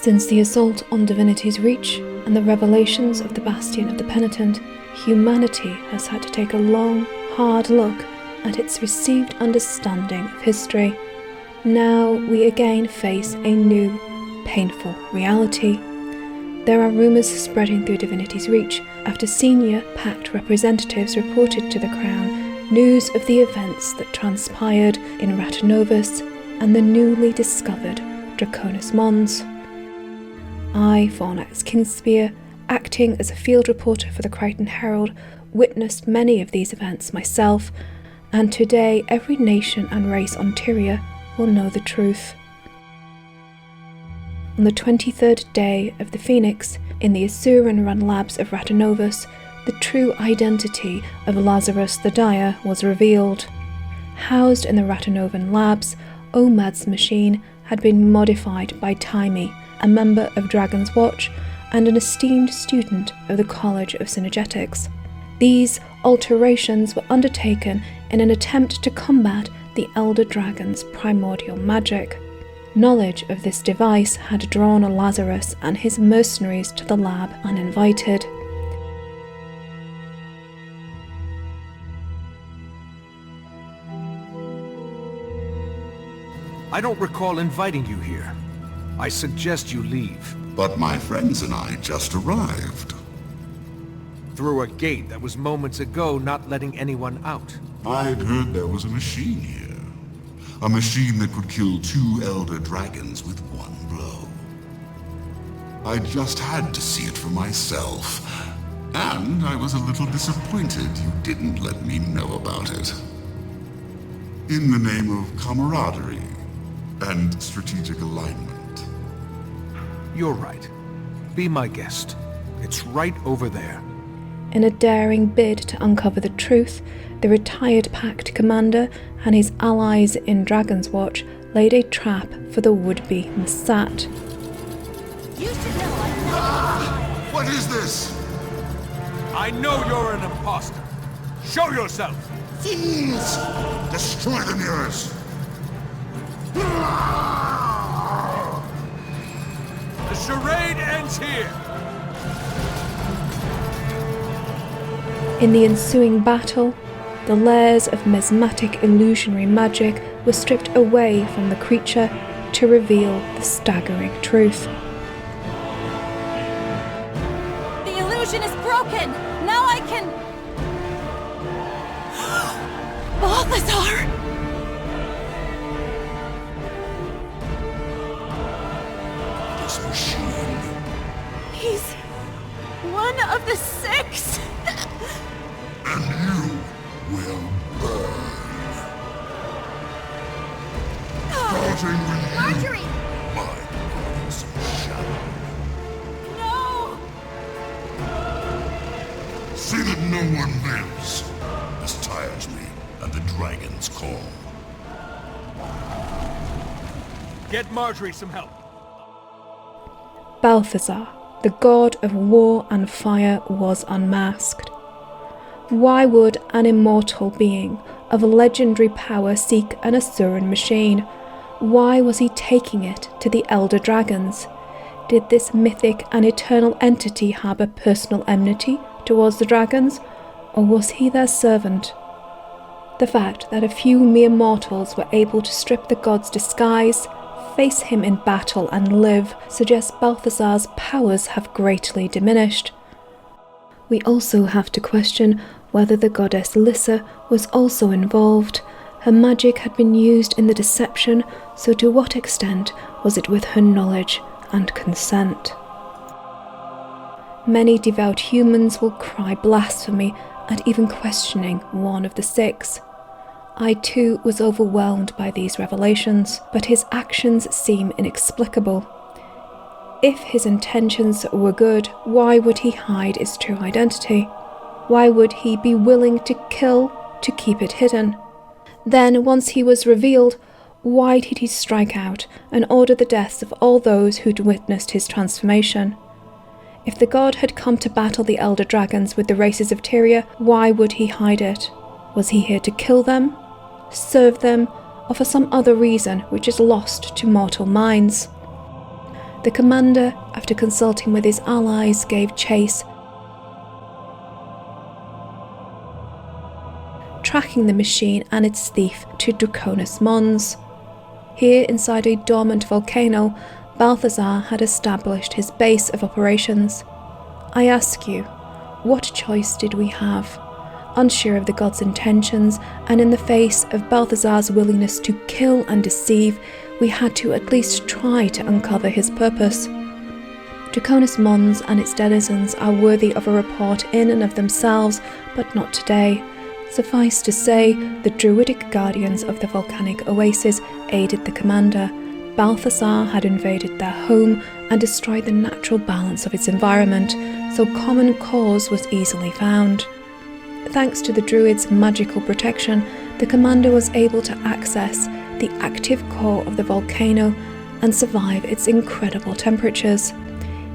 Since the assault on Divinity's Reach and the revelations of the Bastion of the Penitent, humanity has had to take a long, hard look at its received understanding of history. Now we again face a new, painful reality. There are rumours spreading through Divinity's Reach after senior Pact representatives reported to the Crown news of the events that transpired in Ratanovus and the newly discovered Draconis Mons. I, Fornax Kinspear, acting as a field reporter for the Krytan Herald, witnessed many of these events myself, and today every nation and race on Tyria will know the truth. On the 23rd day of the Phoenix, in the Asuran-run labs of Ratanovus, the true identity of Lazarus the Dire was revealed. Housed in the Ratanovan labs, Omad's machine had been modified by Taimi, a member of Dragon's Watch and an esteemed student of the College of Synergetics. These alterations were undertaken in an attempt to combat the Elder Dragon's primordial magic. Knowledge of this device had drawn Lazarus and his mercenaries to the lab uninvited. I don't recall inviting you here. I suggest you leave. But my friends and I just arrived. Through a gate that was moments ago not letting anyone out. I'd heard there was a machine here. A machine that could kill 2 Elder Dragons with one blow. I just had to see it for myself. And I was a little disappointed you didn't let me know about it. In the name of camaraderie and strategic alignment. You're right. Be my guest. It's right over there. In a daring bid to uncover the truth, the retired Pact commander and his allies in Dragon's Watch laid a trap for the would-be Masat. You should know I'm not. What is this? I know you're an imposter. Show yourself! Fools! Destroy the mirrors! The charade ends here! In the ensuing battle, the layers of mesmatic illusionary magic were stripped away from the creature to reveal the staggering truth. The illusion is broken! Now I can... Balthazar! This machine. He's... one of the 6! And you will burn. Starting with you, Marjorie! my body's shadow. No! See that no one lives. This tires me, and the dragons call. Get Marjorie some help. Balthazar, the god of war and fire, was unmasked. Why would an immortal being of legendary power seek an Asuran machine? Why was he taking it to the Elder Dragons? Did this mythic and eternal entity harbour personal enmity towards the dragons, or was he their servant? The fact that a few mere mortals were able to strip the god's disguise, face him in battle and live, suggests Balthazar's powers have greatly diminished. We also have to question whether the goddess Lyssa was also involved. Her magic had been used in the deception, so to what extent was it with her knowledge and consent? Many devout humans will cry blasphemy at even questioning one of the 6. I too was overwhelmed by these revelations, but his actions seem inexplicable. If his intentions were good, why would he hide his true identity? Why would he be willing to kill to keep it hidden? Then, once he was revealed, why did he strike out and order the deaths of all those who'd witnessed his transformation? If the god had come to battle the Elder Dragons with the races of Tyria, why would he hide it? Was he here to kill them, serve them, or for some other reason which is lost to mortal minds? The commander, after consulting with his allies, gave chase, tracking the machine and its thief to Draconis Mons. Here, inside a dormant volcano, Balthazar had established his base of operations. I ask you, what choice did we have? Unsure of the god's intentions, and in the face of Balthazar's willingness to kill and deceive, we had to at least try to uncover his purpose. Draconis Mons and its denizens are worthy of a report in and of themselves, but not today. Suffice to say, the druidic guardians of the volcanic oasis aided the commander. Balthazar had invaded their home and destroyed the natural balance of its environment, so common cause was easily found. Thanks to the druid's magical protection, the commander was able to access the active core of the volcano and survive its incredible temperatures.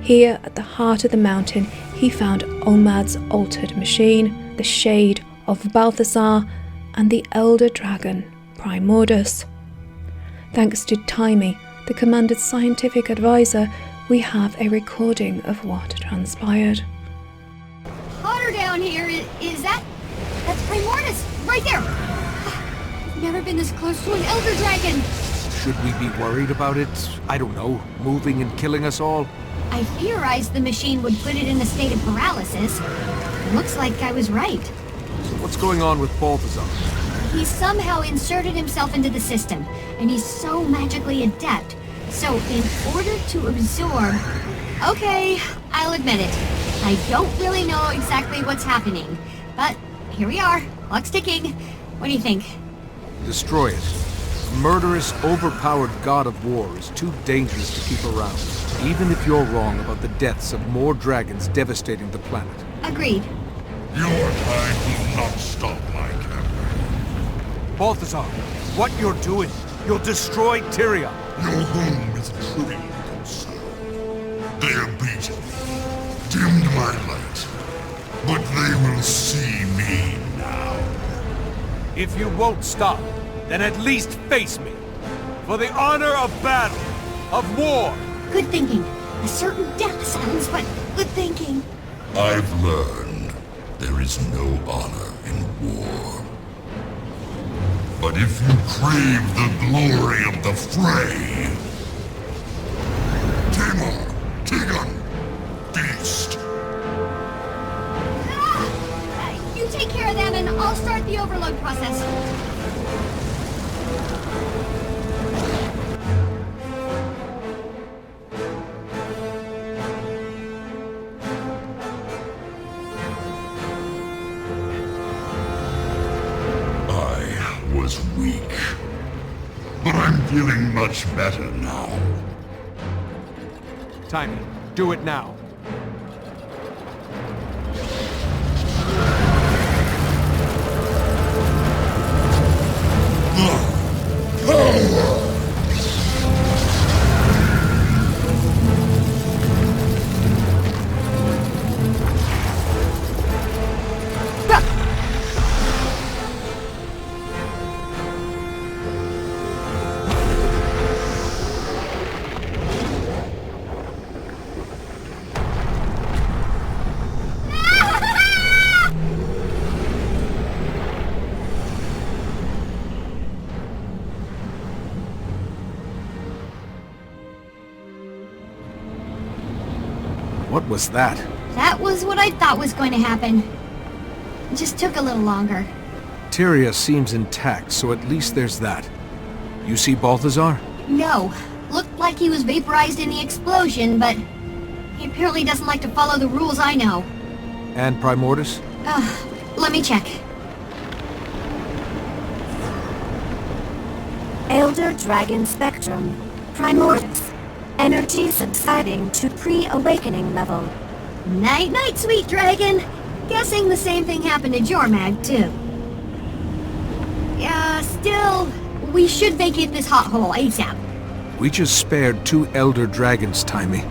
Here, at the heart of the mountain, he found Olmad's altered machine, the shade of Balthazar, and the elder dragon, Primordus. Thanks to Tyria, the commander's scientific advisor, we have a recording of what transpired. Hotter down here. That's Primordus, right there. I've never been this close to an elder dragon. Should we be worried about it? I don't know, moving and killing us all? I theorized the machine would put it in a state of paralysis. Looks like I was right. So what's going on with Balthazar? He somehow inserted himself into the system, and he's so magically adept. So, in order to absorb... Okay, I'll admit it. I don't really know exactly what's happening. But, here we are. Clock's ticking. What do you think? Destroy it. A murderous, overpowered god of war is too dangerous to keep around, even if you're wrong about the deaths of more dragons devastating the planet. Agreed. Your kind will not stop my campaign. Balthazar, what you're doing, you'll destroy Tyria. Your home is truly concerned. They are beaten me, dimmed my light, but they will see me now. If you won't stop, then at least face me. For the honor of battle, of war. Good thinking. A certain death sounds, but good thinking. I've learned there is no honor in war. But if you crave the glory of the fray... Tamar, Tegan, Beast. You take care of them and I'll start the overload process. Was weak, but I'm feeling much better now. Tyria, do it now. Power! What was that? That was what I thought was going to happen. It just took a little longer. Tyria seems intact, so at least there's that. You see Balthazar? No. Looked like he was vaporized in the explosion, but he apparently doesn't like to follow the rules I know. And Primordus? Let me check. Elder Dragon Spectrum. Primordus. Energy subsiding to pre-awakening level. Night-night, sweet dragon. Guessing the same thing happened to Jormag, too. Yeah, still, we should vacate this hot hole ASAP. We just spared 2 elder dragons, Tyria.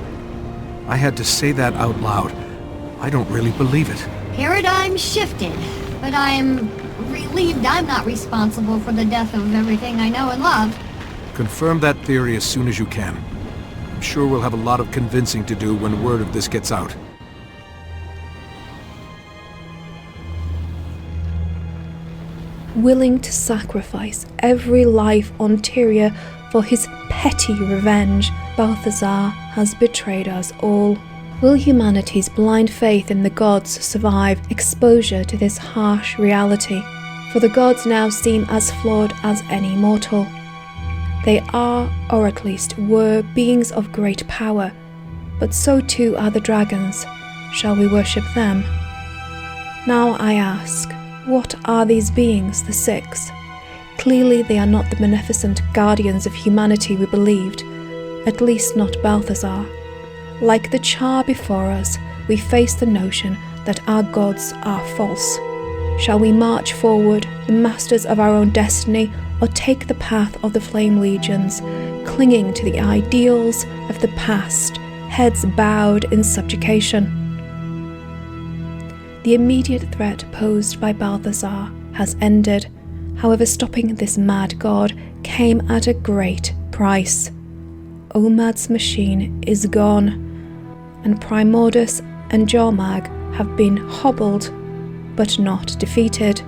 I had to say that out loud. I don't really believe it. Paradigm shifted, but I'm relieved I'm not responsible for the death of everything I know and love. Confirm that theory as soon as you can. I'm sure we'll have a lot of convincing to do when word of this gets out. Willing to sacrifice every life on Tyria for his petty revenge, Balthazar has betrayed us all. Will humanity's blind faith in the gods survive exposure to this harsh reality? For the gods now seem as flawed as any mortal. They are, or at least were, beings of great power, but so too are the dragons. Shall we worship them? Now I ask, what are these beings, the Six? Clearly they are not the beneficent guardians of humanity we believed, at least not Balthazar. Like the Char before us, we face the notion that our gods are false. Shall we march forward, the masters of our own destiny, or take the path of the Flame Legions, clinging to the ideals of the past, heads bowed in subjugation? The immediate threat posed by Balthazar has ended. However, stopping this mad god came at a great price. Omad's machine is gone, and Primordus and Jormag have been hobbled, but not defeated.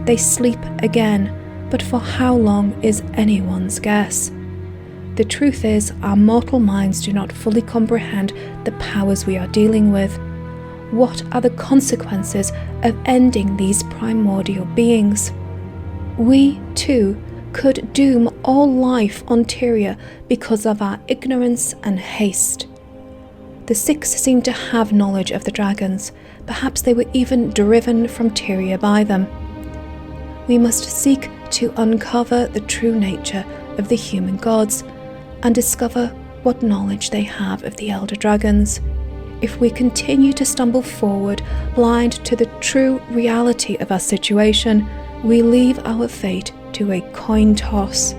They sleep again, but for how long is anyone's guess. The truth is, our mortal minds do not fully comprehend the powers we are dealing with. What are the consequences of ending these primordial beings? We, too, could doom all life on Tyria because of our ignorance and haste. The Six seem to have knowledge of the dragons. Perhaps they were even driven from Tyria by them. We must seek to uncover the true nature of the human gods and discover what knowledge they have of the elder dragons. If we continue to stumble forward, blind to the true reality of our situation, we leave our fate to a coin toss.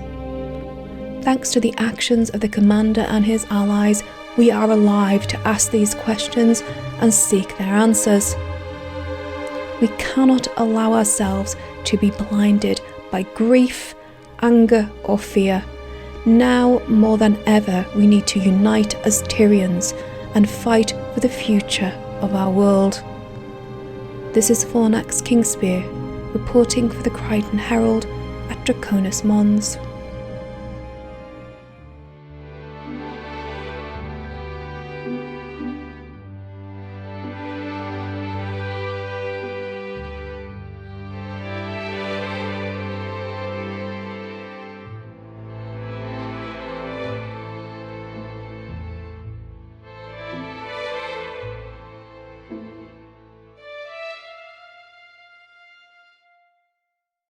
Thanks to the actions of the commander and his allies, we are alive to ask these questions and seek their answers. We cannot allow ourselves to be blinded by grief, anger, or fear. Now, more than ever, we need to unite as Tyrians and fight for the future of our world. This is Fornax Kingspear, reporting for the Krytan Herald at Draconis Mons.